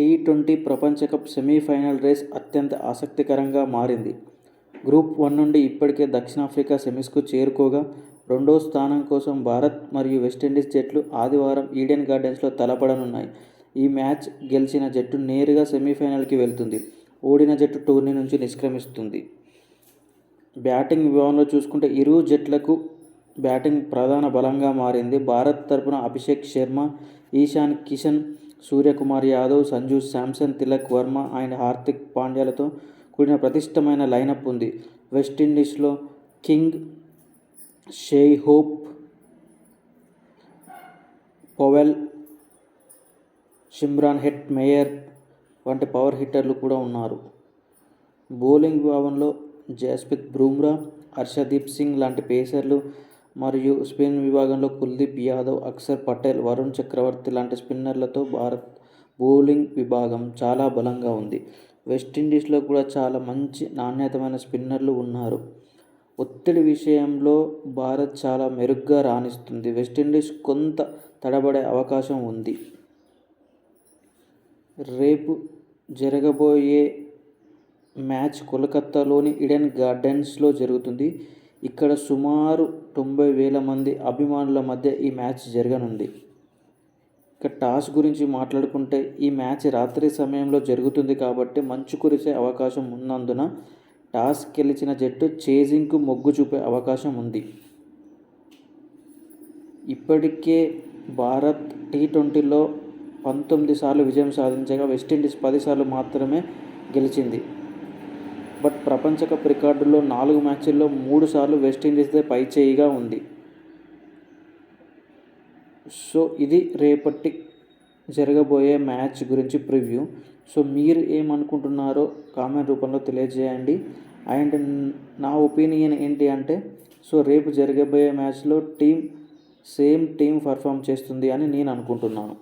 T20 ప్రపంచ cup semi-final race అత్యంత ఆసక్తికరంగా మారింది. గ్రూప్ 1 నుండి ఇప్పటికే దక్షిణాఫ్రికా సెమీస్కు చేరుకోగా, రెండో స్థానం కోసం భారత్ మరియు వెస్టిండీస్ జట్లు ఆదివారం ఈడెన్ గార్డెన్స్లో తలపడనున్నాయి. ఈ మ్యాచ్ గెలిచిన జట్టు నేరుగా సెమీఫైనల్కి వెళ్తుంది. ఓడిన జట్టు టోర్నీ నుంచి నిష్క్రమిస్తుంది. బ్యాటింగ్ విభాగంలో చూసుకుంటే ఇరు జట్లకు బ్యాటింగ్ ప్రధాన బలంగా మారింది. భారత్ తరపున అభిషేక్ శర్మ, ఈశాన్ కిషన్, సూర్యకుమార్ యాదవ్, సంజు శాంసన్, తిలక్ వర్మ అండ్ హార్దిక్ పాండ్యాలతో కూడిన పటిష్టమైన లైనప్ ఉంది. వెస్టిండీస్లో కింగ్, షేయ్ హోప్, పవెల్, షిమ్రాన్ హెట్ మేయర్ వంటి పవర్ హిట్టర్లు కూడా ఉన్నారు. బౌలింగ్ విభాగంలో జస్ప్రీత్ బుమ్రా, హర్షదీప్ సింగ్ లాంటి పేసర్లు మరియు స్పిన్ విభాగంలో కుల్దీప్ యాదవ్, అక్షర్ పటేల్, వరుణ్ చక్రవర్తి లాంటి స్పిన్నర్లతో భారత్ బౌలింగ్ విభాగం చాలా బలంగా ఉంది. వెస్టిండీస్లో కూడా చాలా మంచి నాణ్యతమైన స్పిన్నర్లు ఉన్నారు. ఒత్తిడి విషయంలో భారత్ చాలా మెరుగ్గా రాణిస్తుంది. వెస్టిండీస్ కొంత తడబడే అవకాశం ఉంది. రేపు జరగబోయే మ్యాచ్ కోల్కతాలోని ఈడెన్ గార్డెన్స్లో జరుగుతుంది. ఇక్కడ సుమారు 90,000 మంది అభిమానుల మధ్య ఈ మ్యాచ్ జరగనుంది. ఇక టాస్ గురించి మాట్లాడుకుంటే ఈ మ్యాచ్ రాత్రి సమయంలో జరుగుతుంది కాబట్టి మంచు కురిసే అవకాశం ఉన్నందున టాస్ గెలిచిన జట్టు చేజింగ్కు మొగ్గు చూపే అవకాశం ఉంది. ఇప్పటికే భారత్ టీ20లో 19 సార్లు విజయం సాధించగా వెస్టిండీస్ 10 సార్లు మాత్రమే గెలిచింది. బట్ ప్రపంచ కప్ రికార్డుల్లో 4 మ్యాచ్ల్లో 3 సార్లు వెస్టిండీస్దే పైచేయిగా ఉంది. సో ఇది రేపటి జరగబోయే మ్యాచ్ గురించి ప్రివ్యూ. సో మీరు ఏమనుకుంటున్నారో కామెంట్ రూపంలో తెలియజేయండి. అండ్ నా ఒపీనియన్ ఏంటి అంటే, సో రేపు జరగబోయే మ్యాచ్లో సేమ్ టీం పర్ఫామ్ చేస్తుంది అని నేను అనుకుంటున్నాను.